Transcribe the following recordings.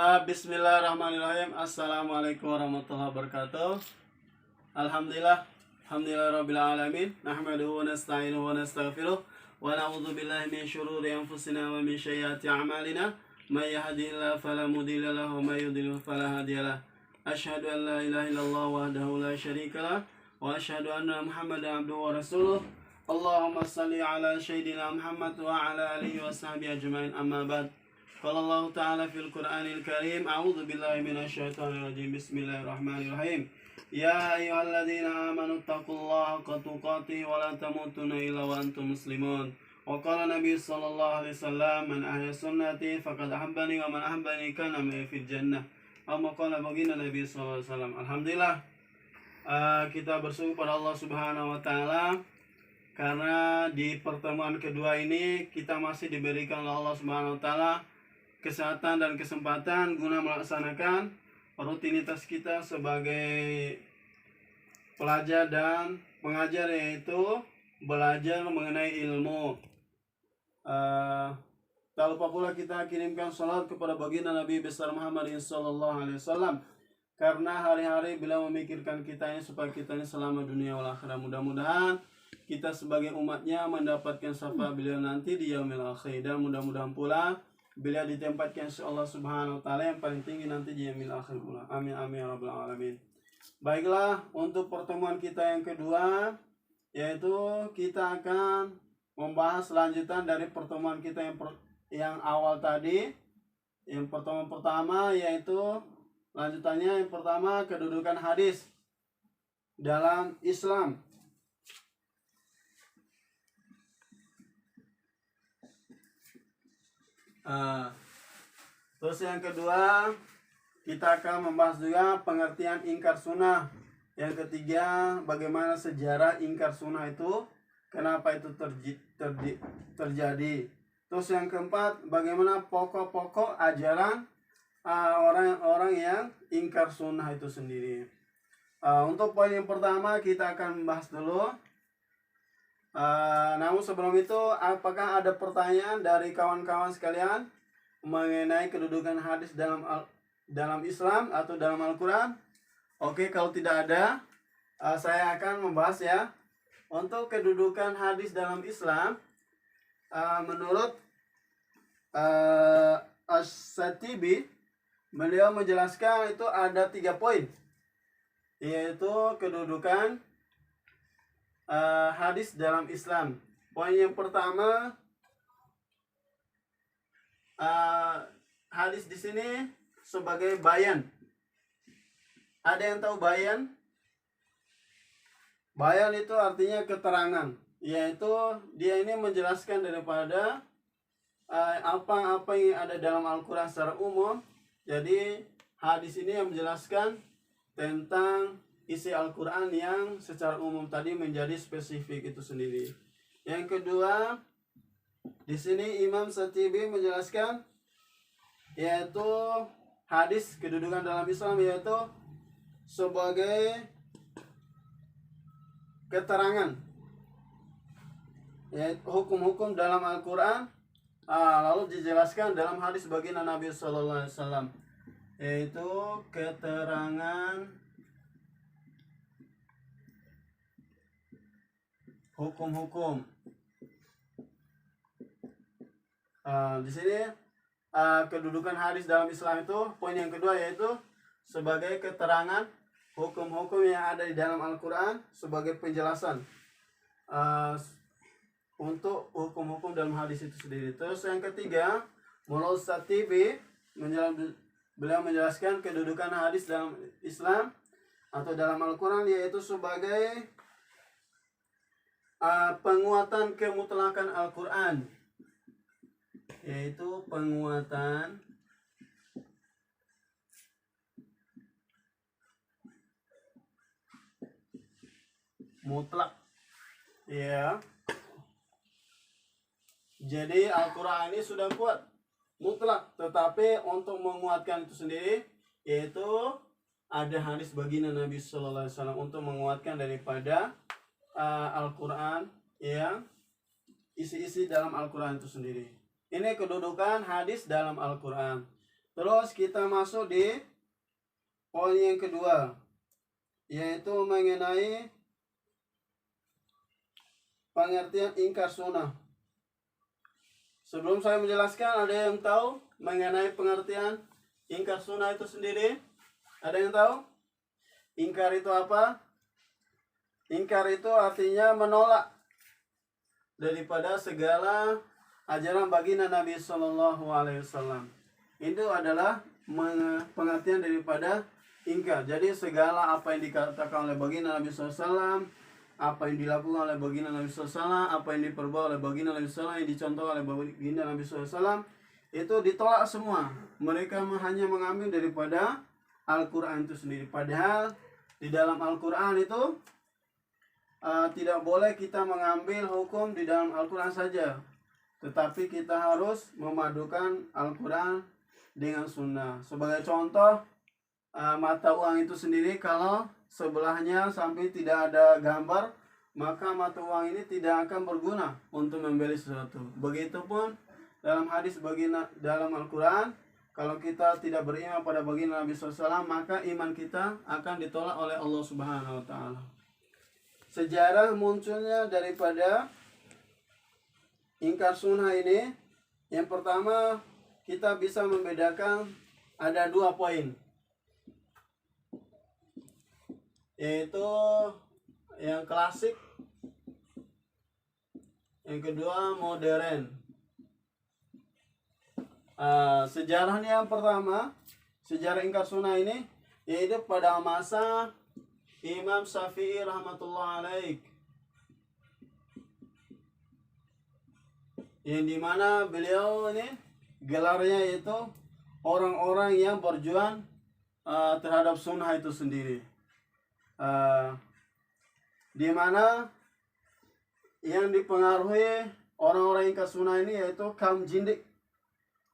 Bismillahirrahmanirrahim. Assalamualaikum warahmatullahi wabarakatuh. Alhamdulillah, alhamdulillah rabbil alamin. Nahmaduhu wa nasta'inuhu wa nastaghfiruh wa na'udzu billahi min syururi anfusina wa min sayyiati a'malina. May yahdihillahu fala mudilla lahu wa may yudlil fala hadiyalah. Asyhadu an la ilaha illallah wahdahu la syarikalah wa asyhadu anna Muhammadan abduhu wa rasuluh. Allahumma shalli ala sayyidina Muhammad wa ala alihi wa sahbihi ajmain. Amma ba'd. Qala Allah Ta'ala fil Qur'anil Karim, a'udzu billahi minasyaitonir rajim. Bismillahirrahmanirrahim. Ya ayyuhalladzina amanu taqullaha haqqa tuqatih wa la tamutunna illa wa antum muslimun. Wa qala Nabi sallallahu alaihi wasallam, man ahya sunnati faqad ahabbani wa man ahabbani kana ma'i fil jannah. Amma qala baginda Nabi sallallahu alaihi wasallam. Alhamdulillah, kita bersyukur pada Allah Subhanahu wa taala karena di pertemuan kedua ini kita masih diberikan oleh Allah Subhanahu wa taala kesehatan dan kesempatan guna melaksanakan rutinitas kita sebagai pelajar dan pengajar, yaitu belajar mengenai ilmu. Tak lupa pula kita kirimkan salat kepada baginda Nabi besar Muhammad sallallahu alaihi wasallam, karena hari-hari beliau memikirkan kita ini supaya kita ini selama dunia wal akhirah. Mudah-mudahan kita sebagai umatnya mendapatkan syafaat beliau nanti di yaumil akhir, dan mudah-mudahan pula beliau ditempatkan oleh Allah Subhanahu wa taala yang paling tinggi nanti di yaumil akhir pula. Amin amin ya rabbal alamin. Baiklah, untuk pertemuan kita yang kedua, yaitu kita akan membahas lanjutan dari pertemuan kita yang awal tadi. Yang pertemuan pertama yaitu lanjutannya, yang pertama kedudukan hadis dalam Islam. Terus yang kedua kita akan membahas juga pengertian ingkar sunnah. Yang ketiga, bagaimana sejarah ingkar sunnah itu, kenapa itu terjadi. Terus yang keempat, bagaimana pokok-pokok ajaran orang-orang yang ingkar sunnah itu sendiri. Untuk poin yang pertama kita akan membahas dulu. Namun sebelum itu, apakah ada pertanyaan dari kawan-kawan sekalian mengenai kedudukan hadis dalam Islam atau dalam Al-Quran? Oke, kalau tidak ada, saya akan membahas ya. Untuk kedudukan hadis dalam Islam, menurut As-Satibi, beliau menjelaskan itu ada 3 poin, yaitu kedudukan hadis dalam Islam. Poin yang pertama, hadis di sini sebagai bayan. Ada yang tahu bayan? Bayan itu artinya keterangan, yaitu dia ini menjelaskan daripada apa-apa yang ada dalam Al-Quran secara umum. Jadi hadis ini yang menjelaskan tentang isi Al-Quran yang secara umum tadi menjadi spesifik itu sendiri. Yang kedua, di sini Imam Satibi menjelaskan yaitu hadis kedudukan dalam Islam yaitu sebagai keterangan, yaitu hukum-hukum dalam Al-Quran, lalu dijelaskan dalam hadis baginda Nabi sallallahu alaihi wasallam, yaitu keterangan hukum-hukum. Di sini kedudukan hadis dalam Islam itu poin yang kedua, yaitu sebagai keterangan hukum-hukum yang ada di dalam Al-Quran sebagai penjelasan untuk hukum-hukum dalam hadis itu sendiri. Terus yang ketiga, menurut Satibi, beliau menjelaskan kedudukan hadis dalam Islam atau dalam Al-Quran yaitu sebagai penguatan kemutlakan Al-Quran, yaitu penguatan mutlak, ya. Jadi Al-Quran ini sudah kuat mutlak, tetapi untuk menguatkan itu sendiri yaitu ada hadis baginda Nabi sallallahu alaihi wasallam untuk menguatkan daripada Al-Quran yang isi-isi dalam Al-Quran itu sendiri. Ini kedudukan hadis dalam Al-Quran. Terus kita masuk di poin yang kedua, yaitu mengenai pengertian ingkar sunnah. Sebelum saya menjelaskan, ada yang tahu mengenai pengertian ingkar sunnah itu sendiri? Ada yang tahu? Ingkar itu apa? Ingkar itu artinya menolak daripada segala ajaran baginda Nabi Shallallahu Alaihi Wasallam. Itu adalah pengertian daripada ingkar. Jadi segala apa yang dikatakan oleh baginda Nabi SAW, apa yang dilakukan oleh baginda Nabi SAW, apa yang diperbuat oleh baginda Nabi SAW, yang dicontoh oleh baginda Nabi SAW, itu ditolak semua. Mereka hanya mengambil daripada Al-Quran itu sendiri. Padahal di dalam Al-Quran itu tidak boleh kita mengambil hukum di dalam Al-Quran saja, tetapi kita harus memadukan Al-Quran dengan sunnah. Sebagai contoh, mata uang itu sendiri, kalau sebelahnya sampai tidak ada gambar, maka mata uang ini tidak akan berguna untuk membeli sesuatu. Begitupun dalam hadis dalam Al-Quran, kalau kita tidak beriman pada baginda Nabi SAW, maka iman kita akan ditolak oleh Allah Subhanahu Wa Taala. Sejarah munculnya daripada ingkar sunnah ini, yang pertama kita bisa membedakan ada 2 poin, yaitu yang klasik, yang kedua modern. Sejarahnya yang pertama, sejarah ingkar sunnah ini yaitu pada masa Imam Syafi'i rahmatullah alaih, yang dimana beliau ini gelarnya yaitu orang-orang yang berjuang terhadap sunnah itu sendiri, dimana yang dipengaruhi orang-orang ingkar sunnah ini yaitu kaum jindik,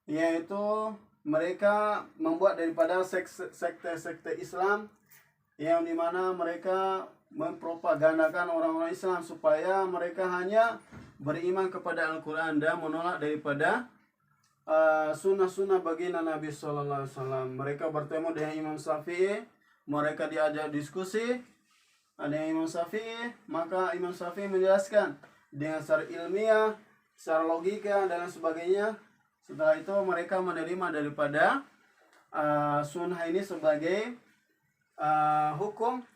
yaitu mereka membuat daripada sekte-sekte Islam, yang dimana mereka mempropagandakan orang-orang Islam supaya mereka hanya beriman kepada Al-Quran dan menolak daripada sunnah-sunnah baginda Nabi Sallallahu Alaihi Wasallam. Mereka bertemu dengan Imam Syafi'i, mereka diajak diskusi dengan Imam Syafi'i, maka Imam Syafi'i menjelaskan dengan secara ilmiah, secara logika dan lain sebagainya. Setelah itu mereka menerima daripada sunnah ini sebagai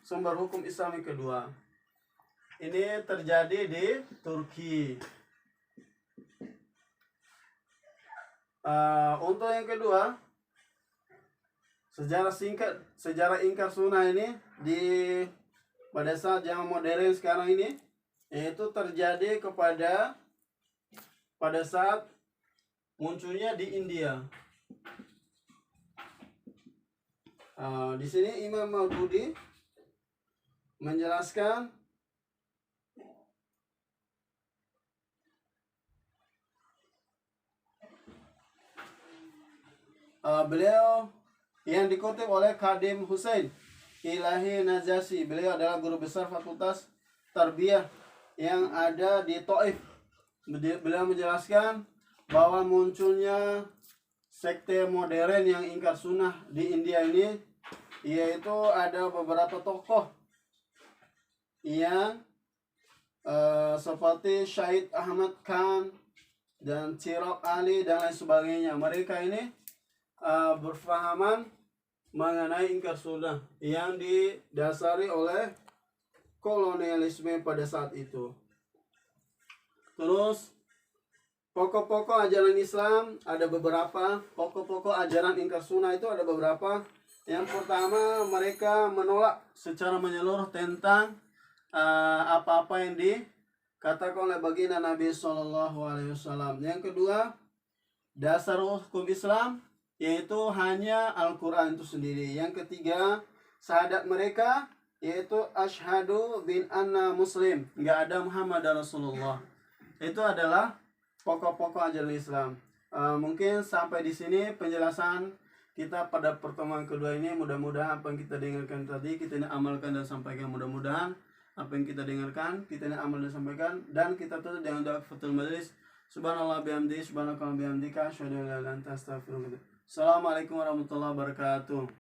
sumber hukum Islam yang kedua. Ini terjadi di Turki. Untuk yang kedua, sejarah ingkar sunnah ini pada saat zaman modern sekarang ini, yaitu terjadi pada saat munculnya di India. Di sini Imam Maududi menjelaskan beliau yang dikutip oleh Khadim Hussein Ilahi Najasyi. Beliau adalah guru besar Fakultas Tarbiyah yang ada di Taif. Beliau menjelaskan bahwa munculnya sekte modern yang ingkar sunnah di India ini, yaitu ada beberapa tokoh yang seperti Syahid Ahmad Khan dan Chirag Ali dan lain sebagainya. Mereka ini berfahaman mengenai ingkar sunnah yang didasari oleh kolonialisme pada saat itu. Terus pokok-pokok ajaran Islam ada beberapa. Pokok-pokok ajaran ingkar sunnah itu ada beberapa. Yang pertama, mereka menolak secara menyeluruh tentang apa-apa yang dikatakan oleh baginda Nabi Sallallahu Alaihi Wasallam. Yang kedua, dasar hukum Islam yaitu hanya Al-Quran itu sendiri. Yang ketiga, syahadat mereka yaitu asyhadu bin anna muslim, nggak ada Muhammad Rasulullah. Itu adalah pokok-pokok ajaran Islam. Mungkin sampai di sini penjelasan kita pada pertemuan kedua ini. Mudah-mudahan apa yang kita dengarkan tadi kita amalkan dan sampaikan. Mudah-mudahan apa yang kita dengarkan kita amal dan sampaikan, dan kita tutup dengan doa Fathul Majlis. Subhanallah bihamdi, subhanakallah bihamdika, asyhadu an la ilaha illa anta, astaghfiruka. Assalamualaikum warahmatullahi wabarakatuh.